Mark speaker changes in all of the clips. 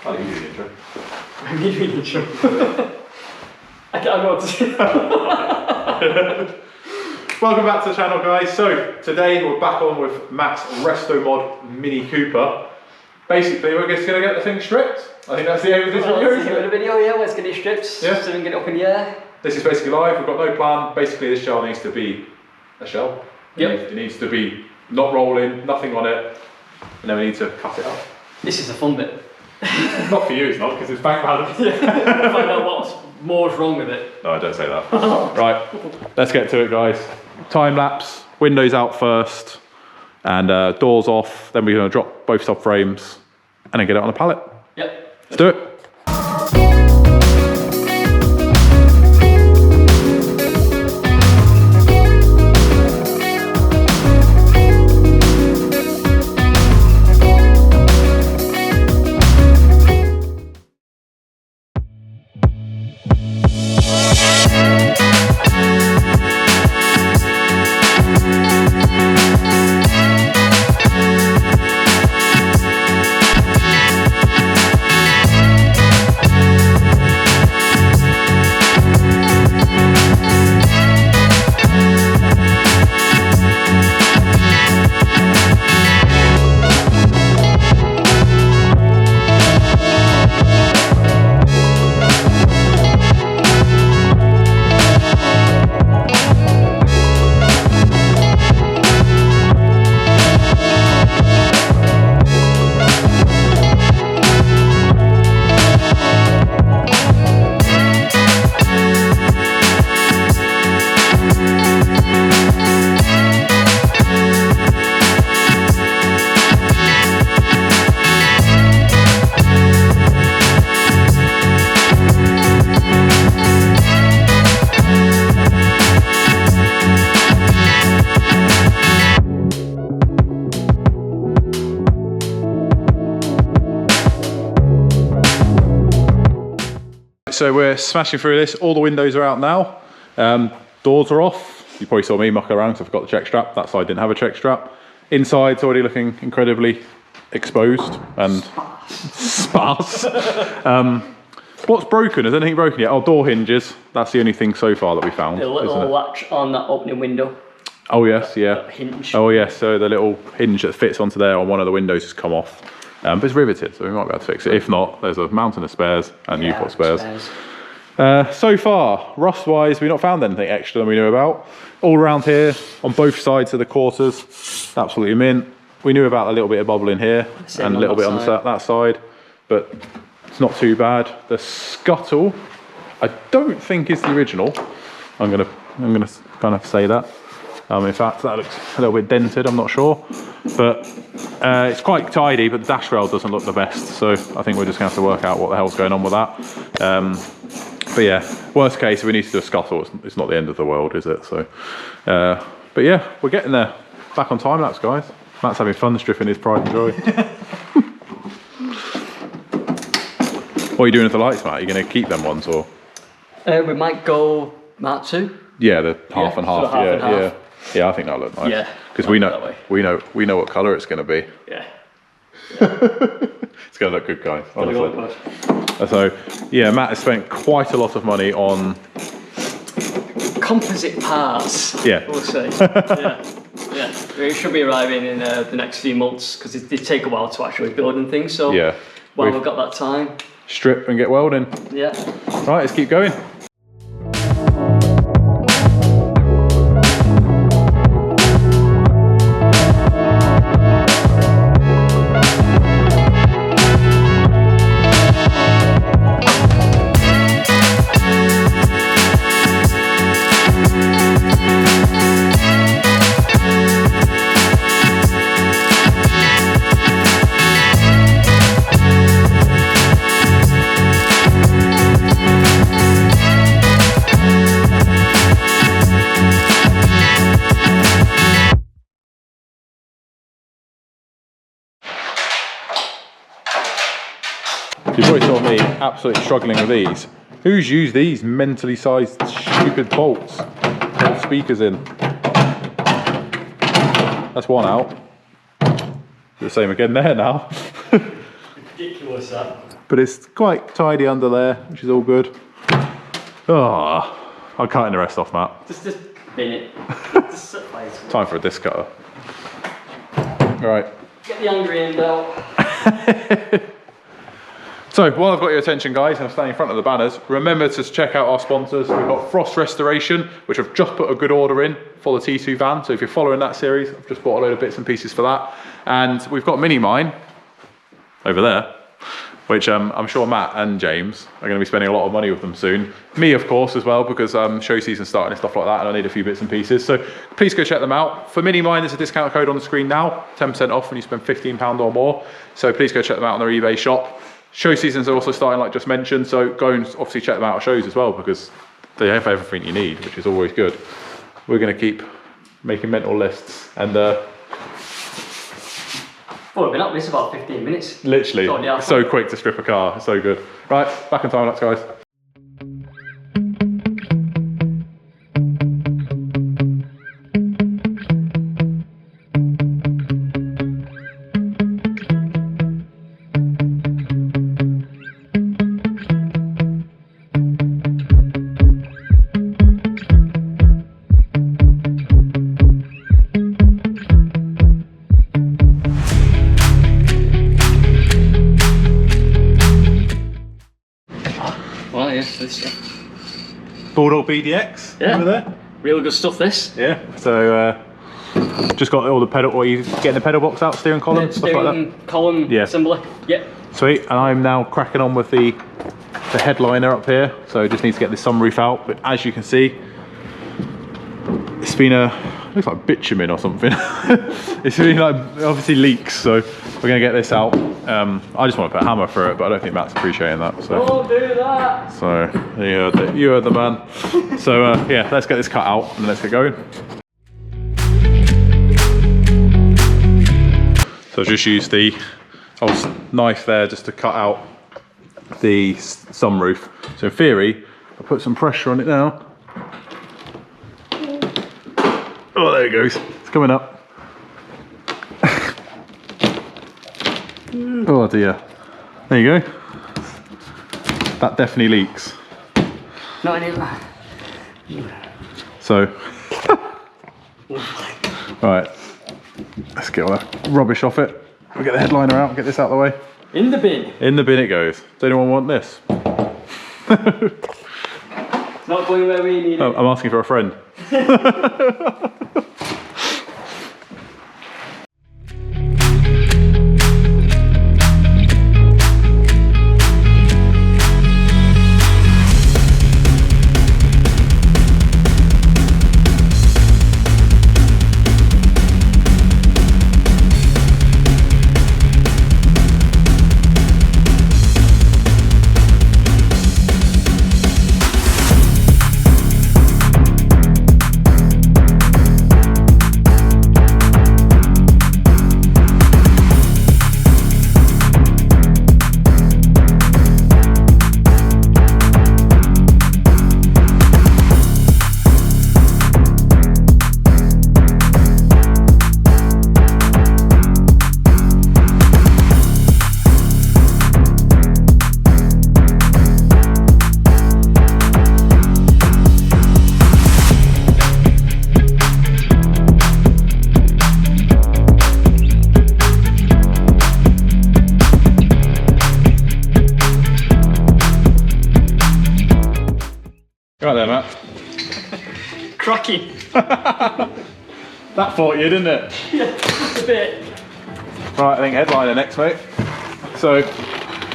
Speaker 1: I'll leave you the intro.
Speaker 2: You do the intro. I don't know what to say.
Speaker 1: Welcome back to the channel, guys. So today we're back on with Matt's Restomod Mini Cooper. Basically, we're just going to get the thing stripped. I think that's the aim of this video.
Speaker 2: That's the aim of the video, yeah. Let's get it stripped.
Speaker 1: Yeah.
Speaker 2: So we can get it up in the air.
Speaker 1: This is basically live. We've got no plan. Basically, this shell needs to be a shell.
Speaker 2: Yep.
Speaker 1: It needs to be not rolling, nothing on it, and then we need to cut it up.
Speaker 2: This is the fun bit.
Speaker 1: Not for you, it's not, because it's bank balance.
Speaker 2: Find out what's more wrong with it.
Speaker 1: No, I don't say that. Right, let's get to it, guys. Time lapse, windows out first, and doors off. Then we're going to drop both subframes and then get it on a pallet.
Speaker 2: Yep.
Speaker 1: Let's do it. So we're smashing through this. All the windows are out now. Doors are off. You probably saw me muck around because I forgot the check strap. That side didn't have a check strap. Inside's already looking incredibly exposed and sparse. What's broken? Has anything broken yet? Oh, door hinges. That's the only thing so far that we found.
Speaker 2: The little latch on that opening window.
Speaker 1: Oh yes, yeah.
Speaker 2: That hinge.
Speaker 1: Oh yes, so the little hinge that fits onto there on one of the windows has come off. But it's riveted, so we might be able to fix it. If not, there's a mountain of spares, and you've got spares. So far, rust-wise, we've not found anything extra than we knew about. All around here, on both sides of the quarters, absolutely mint. We knew about a little bit of bubbling here, and a little bit on that side, but it's not too bad. The scuttle, I don't think is the original. I'm gonna kind of say that. In fact, that looks a little bit dented, I'm not sure. But it's quite tidy, but the dash rail doesn't look the best. So I think we're just gonna have to work out what the hell's going on with that. But yeah, worst case, if we need to do a scuttle, it's not the end of the world, is it? So, but yeah, we're getting there. Back on time lapse, guys. Matt's having fun stripping his pride and joy. What are you doing with the lights, Matt? Are you gonna keep them ones or?
Speaker 2: We might go Mark 2.
Speaker 1: Yeah, the half and half.
Speaker 2: Sort of half and half.
Speaker 1: Yeah, I think that'll look nice. Yeah, because we know what colour it's going to be.
Speaker 2: Yeah.
Speaker 1: It's going to look good, guys. Honestly. So, yeah, Matt has spent quite a lot of money on
Speaker 2: composite parts.
Speaker 1: Yeah,
Speaker 2: we'll say. Yeah. It should be arriving in the next few months because they take a while to actually build and things. So
Speaker 1: yeah,
Speaker 2: while we've got that time,
Speaker 1: strip and get welding.
Speaker 2: Yeah.
Speaker 1: Right, let's keep going. You probably saw me absolutely struggling with these. Who's used these mentally sized stupid bolts? Put speakers in. That's one out. The same again there now.
Speaker 2: Ridiculous. ridiculous that.
Speaker 1: But it's quite tidy under there, which is all good. Oh, I'm cutting the rest off, Matt.
Speaker 2: Just bin it. Just set fire to it.
Speaker 1: Time for a disc cutter. Right.
Speaker 2: Get the angry end out.
Speaker 1: So while I've got your attention, guys, and I'm standing in front of the banners, remember to check out our sponsors. We've got Frost Restoration, which I've just put a good order in for the T2 van. So if you're following that series, I've just bought a load of bits and pieces for that. And we've got Minimine over there, which I'm sure Matt and James are going to be spending a lot of money with them soon. Me, of course, as well, because show season's starting and stuff like that, and I need a few bits and pieces. So please go check them out. For Minimine, there's a discount code on the screen now, 10% off when you spend £15 or more. So please go check them out on their eBay shop. Show seasons are also starting, like just mentioned, so go and obviously check them out at shows as well, because they have everything you need, which is always good. We're going to keep making mental lists, and
Speaker 2: well, we've been up this about 15 minutes.
Speaker 1: literally so quick to strip a car. It's so good. Right, back in time lapse, guys.
Speaker 2: Well, yes, this stuff.
Speaker 1: Bulldog BDX over there.
Speaker 2: Real good stuff, this.
Speaker 1: Yeah. So just got all the pedal. Or you getting the pedal box out, steering column, stuff like that.
Speaker 2: Column assembly. Yep.
Speaker 1: Sweet. And I'm now cracking on with the headliner up here. So just need to get the sunroof out. But as you can see, it's been looks like bitumen or something. It's been like obviously leaks. So we're gonna get this out. I just want to put a hammer through it, but I don't think Matt's appreciating that. So.
Speaker 2: Don't do that.
Speaker 1: So you heard the man. So yeah, let's get this cut out and let's get going. So I've just used the old knife there just to cut out the sunroof. So in theory, I'll put some pressure on it now. Oh, there it goes. It's coming up. Oh dear. There you go. That definitely leaks.
Speaker 2: Not anymore.
Speaker 1: So, right, let's get all that rubbish off it. We'll get the headliner out and get this out of the way.
Speaker 2: In the bin.
Speaker 1: In the bin it goes. Does anyone want this?
Speaker 2: It's not going where we need it.
Speaker 1: I'm asking for a friend. Right there, Matt.
Speaker 2: Cracking.
Speaker 1: That fought you, didn't it?
Speaker 2: Yeah, just a bit.
Speaker 1: Right, I think headliner next, mate. So,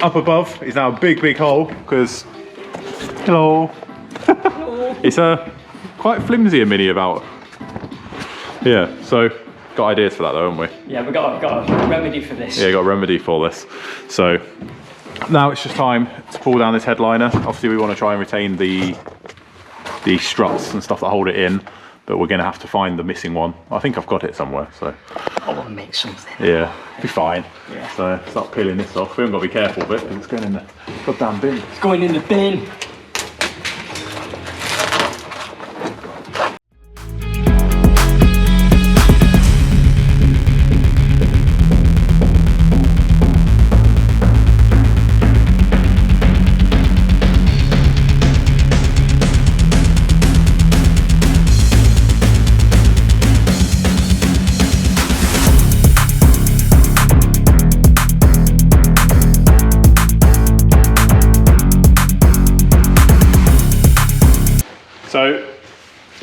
Speaker 1: up above is now a big hole, because, hello. It's quite flimsy a Mini about. Yeah, so, got ideas for that though, haven't we?
Speaker 2: Yeah, we've got a remedy for this.
Speaker 1: Yeah, got a remedy for this. So, now it's just time to pull down this headliner. Obviously we want to try and retain the struts and stuff that hold it in, but we're going to have to find the missing one. I think I've got it somewhere, so.
Speaker 2: I want to make something.
Speaker 1: Yeah, be fine.
Speaker 2: Yeah.
Speaker 1: So start peeling this off. We haven't got to be careful of it because it's going in the goddamn bin.
Speaker 2: It's going in the bin.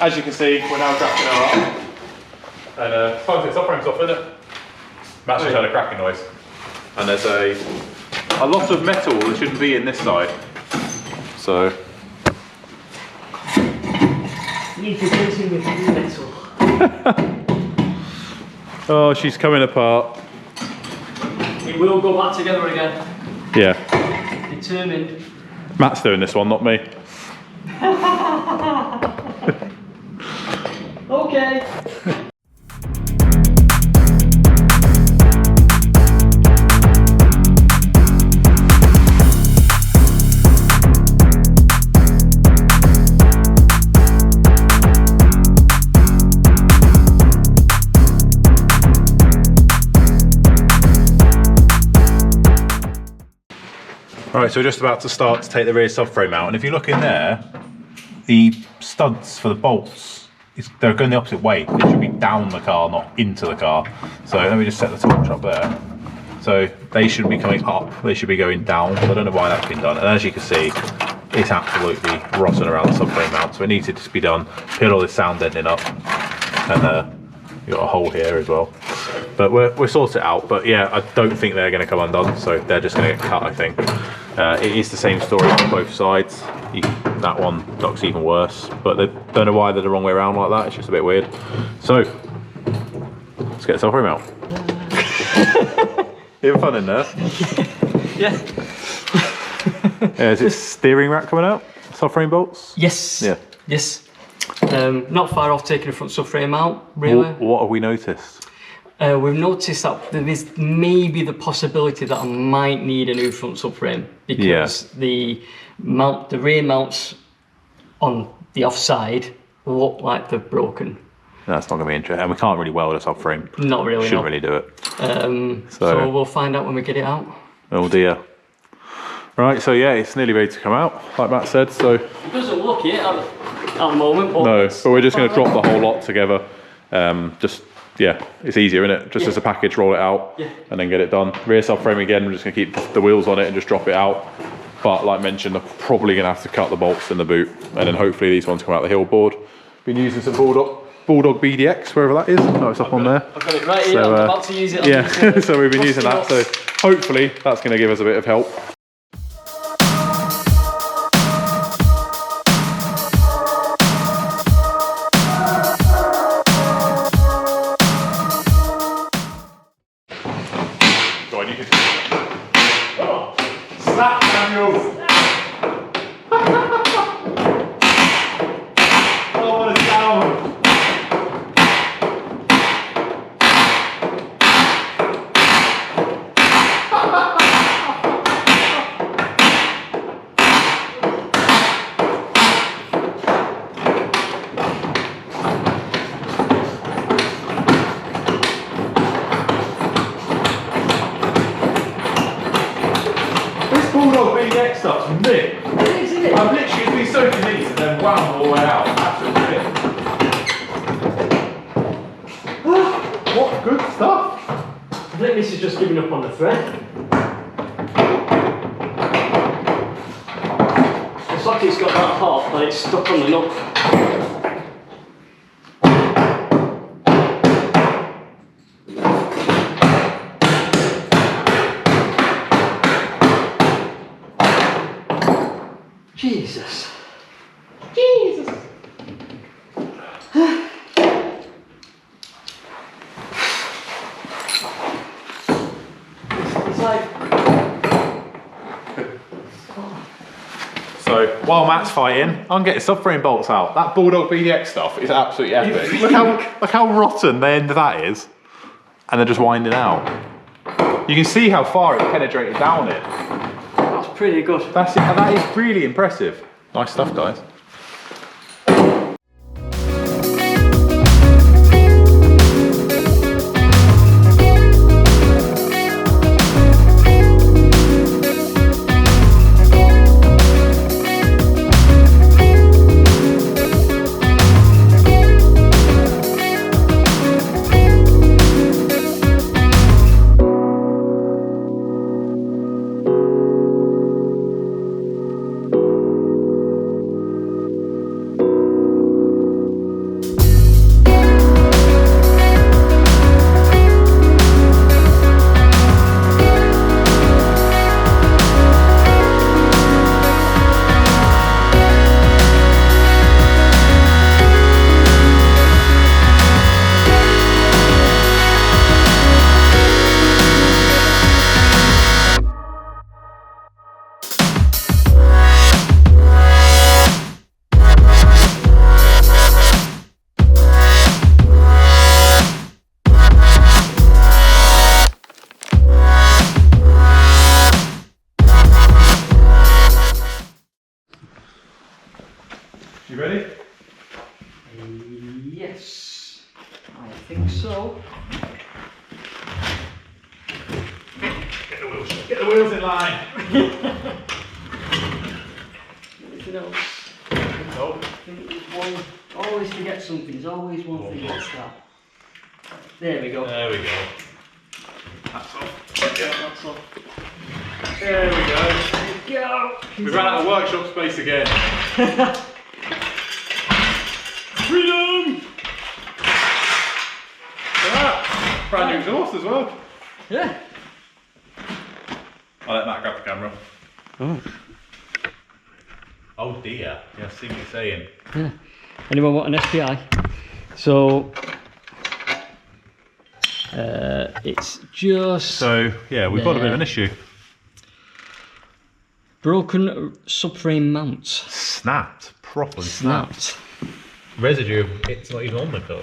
Speaker 1: as you can see, we're now cracking her up. And it's time to take subframes off, isn't it? Matt's just heard a cracking noise. And there's a lot of metal that shouldn't be in this side. So.
Speaker 2: Need to do something with metal.
Speaker 1: Oh, she's coming apart.
Speaker 2: It will go back together again.
Speaker 1: Yeah.
Speaker 2: Determined.
Speaker 1: Matt's doing this one, not me.
Speaker 2: Okay.
Speaker 1: Right, so we're just about to start to take the rear subframe out, and if you look in there, the studs for the bolts, they're going the opposite way. They should be down the car, not into the car. So let me just set the torch up there. So they shouldn't be coming up, they should be going down. I don't know why that's been done. And as you can see, it's absolutely rotting around the subframe mount, so it needs to just be done. Peel all this sound ending up, and you've got a hole here as well. But we're sorted it out, but yeah, I don't think they're going to come undone, so they're just going to get cut, I think. It is the same story on both sides. That one looks even worse, but they don't know why they're the wrong way around like that. It's just a bit weird. So let's get the subframe out. You having fun in there?
Speaker 2: Yeah.
Speaker 1: Yeah, is it steering rack coming out? Subframe bolts?
Speaker 2: Yes.
Speaker 1: Yeah.
Speaker 2: Yes. Not far off taking the front subframe out, really.
Speaker 1: What have we noticed?
Speaker 2: We've noticed that there is maybe the possibility that I might need a new front subframe because the rear mounts on the offside look like they're broken.
Speaker 1: That's not going to be interesting, and we can't really weld a subframe.
Speaker 2: Not really.
Speaker 1: Shouldn't really do it.
Speaker 2: So we'll find out when we get it out.
Speaker 1: Oh dear. Right, so yeah, it's nearly ready to come out, like Matt said. So
Speaker 2: it doesn't look it at the moment. But
Speaker 1: no, but we're just going to drop the whole lot together. Yeah, it's easier, isn't it? Just as a package, roll it out, and then get it done. Rear subframe again, we're just going to keep the wheels on it and just drop it out. But like mentioned, I'm probably going to have to cut the bolts in the boot, and then hopefully these ones come out the hill board. Been using some Bulldog BDX, wherever that is. No, it's up on there.
Speaker 2: I've got it right here, I'm about to use it.
Speaker 1: Yeah, so we've been using that, so hopefully that's going to give us a bit of help. Bulldog BDX stuff's mint. I've literally been soaking these and then wound all the way out. Absolutely mint. What good stuff.
Speaker 2: I think this is just giving up on the thread. It's like it's got that hot, but it's stuck on the nut. Jesus. Jesus. It's like...
Speaker 1: So while Matt's fighting, I'm getting subframe bolts out. That Bulldog BDX stuff is absolutely epic. Look how rotten the end of that is. And they're just winding out. You can see how far it penetrated down it.
Speaker 2: That's pretty good.
Speaker 1: That is really impressive. Nice stuff, guys. You ready?
Speaker 2: Yes, I think so.
Speaker 1: Get the wheels in line.
Speaker 2: Anything else?
Speaker 1: No.
Speaker 2: I think there's one. Always forget something. There's always one thing that's that. There we go.
Speaker 1: There we go. That's off. Yeah, that's off. There we go.
Speaker 2: There we go.
Speaker 1: We ran out of workshop space again. Freedom! Ah, brand new exhaust as well.
Speaker 2: Yeah.
Speaker 1: I'll let Matt grab the camera.
Speaker 2: Oh.
Speaker 1: Oh dear. Yeah, I see what you're saying.
Speaker 2: Yeah. Anyone want an SPI? So it's just
Speaker 1: So yeah, we've got a bit of an issue.
Speaker 2: broken subframe mounts.
Speaker 1: Snapped. Properly
Speaker 2: Snapped.
Speaker 1: Residue. It's not even on the car.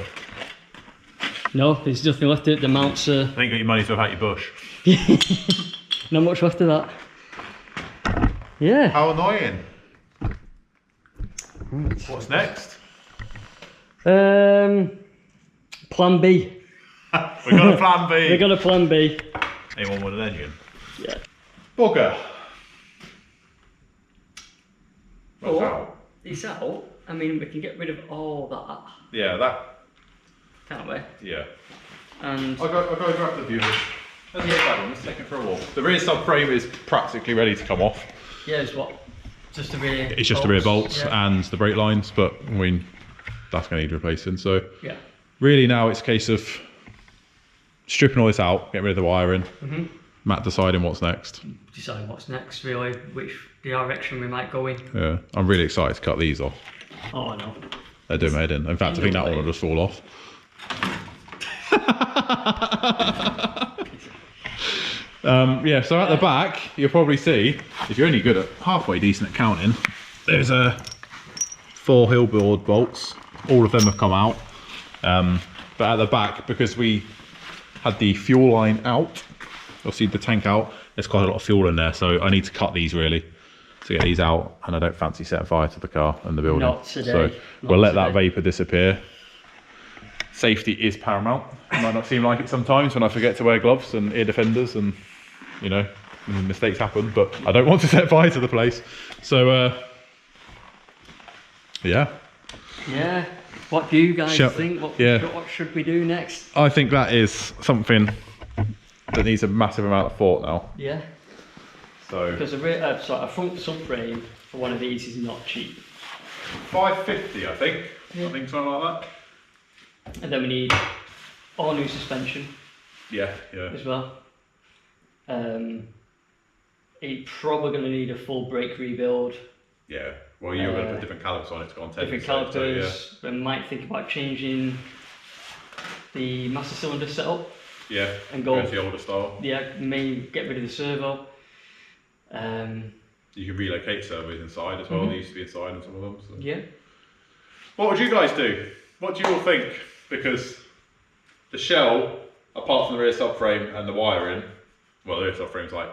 Speaker 2: No, there's nothing left of it. The mounts are.
Speaker 1: I ain't got your money to have out your bush.
Speaker 2: Not much left of that. Yeah.
Speaker 1: How annoying. What's next?
Speaker 2: Plan B.
Speaker 1: We got a plan B.
Speaker 2: We got a plan B.
Speaker 1: Anyone with an engine?
Speaker 2: Yeah.
Speaker 1: Bugger. What's
Speaker 2: Oh,
Speaker 1: out?
Speaker 2: it's out. I mean, we can get rid of all that,
Speaker 1: Yeah, that.
Speaker 2: can't we?
Speaker 1: Yeah.
Speaker 2: And
Speaker 1: I'll go grab the viewers. Let's get that one. Let's take it for a walk. The rear subframe is practically ready to come off.
Speaker 2: yeah, it's what? Just the rear.
Speaker 1: It's just the rear bolts
Speaker 2: Yeah.
Speaker 1: and the brake lines, but I mean, that's going to need replacing. So
Speaker 2: Yeah.
Speaker 1: really now it's a case of stripping all this out, getting rid of the wiring, Matt deciding what's next.
Speaker 2: Deciding what's next, really, which direction we might go in.
Speaker 1: Yeah, I'm really excited to cut these off.
Speaker 2: Oh, I know.
Speaker 1: They're doing my head in. In fact, I think that one will just fall off. Yeah, so at the back, you'll probably see, if you're only good at halfway decent at counting, there's 4 hill board bolts. All of them have come out. But at the back, because we had the fuel line out, obviously the tank out, there's quite a lot of fuel in there, so I need to cut these really to get these out, and I don't fancy setting fire to the car and the building.
Speaker 2: Not today.
Speaker 1: So
Speaker 2: Not
Speaker 1: we'll let that
Speaker 2: today.
Speaker 1: vapour disappear. Safety is paramount. It might not seem like it sometimes when I forget to wear gloves and ear defenders and, you know, mistakes happen, but I don't want to set fire to the place. So, yeah.
Speaker 2: Yeah. What do you guys think? What should we do next?
Speaker 1: I think that is something that needs a massive amount of thought now.
Speaker 2: Yeah.
Speaker 1: So
Speaker 2: Because a front subframe for one of these is not cheap.
Speaker 1: $550, I think.
Speaker 2: Yeah.
Speaker 1: I think something like that.
Speaker 2: And then we need all new suspension
Speaker 1: Yeah, yeah.
Speaker 2: as well. It's probably going to need a full brake rebuild.
Speaker 1: Yeah. Well, you're going to put different calipers on it to go on 10.
Speaker 2: Different calipers. We might think about changing the master cylinder setup.
Speaker 1: Yeah.
Speaker 2: And go
Speaker 1: to the older style.
Speaker 2: Yeah, maybe get rid of the servo.
Speaker 1: You can relocate servos inside as well. They used to be inside in some of them. So.
Speaker 2: Yeah.
Speaker 1: What would you guys do? What do you all think? Because the shell, apart from the rear subframe and the wiring, well, the rear subframe's like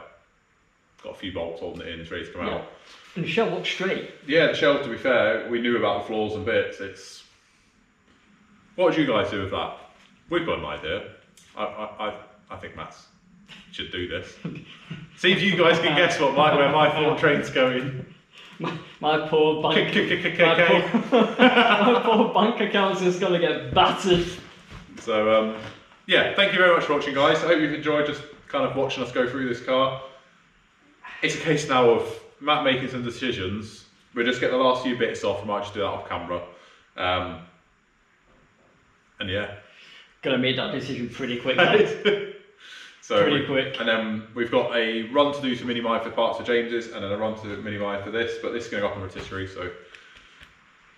Speaker 1: got a few bolts holding it in, it's ready to come out.
Speaker 2: And the shell looks straight.
Speaker 1: Yeah, the shell, to be fair, we knew about the flaws and bits. It's. What would you guys do with that? We've got an idea. I think Matt's should do this. See if you guys can guess where my thought train's going.
Speaker 2: My poor bank. My poor bank account is going to get battered.
Speaker 1: So yeah, thank you very much for watching, guys. I hope you've enjoyed just kind of watching us go through this car. It's a case now of Matt making some decisions. We'll just get the last few bits off. We might just do that off camera. And yeah.
Speaker 2: Gonna make that decision pretty quick. Pretty quick.
Speaker 1: And then we've got a run to do to Minimine for parts for James's, and then a run to Minimine for this. But this is going to go up on rotisserie, so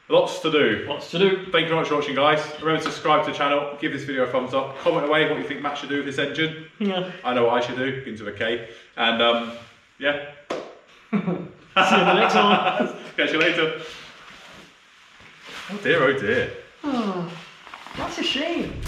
Speaker 1: lots to do.
Speaker 2: Lots to do.
Speaker 1: Thank you very much for watching, guys. Remember to subscribe to the channel, give this video a thumbs up, comment away what you think Matt should do with this engine.
Speaker 2: Yeah.
Speaker 1: I know what I should do, begins with a K. And yeah.
Speaker 2: See you in the next one.
Speaker 1: Catch you later. Oh dear, oh dear.
Speaker 2: Oh, that's a shame.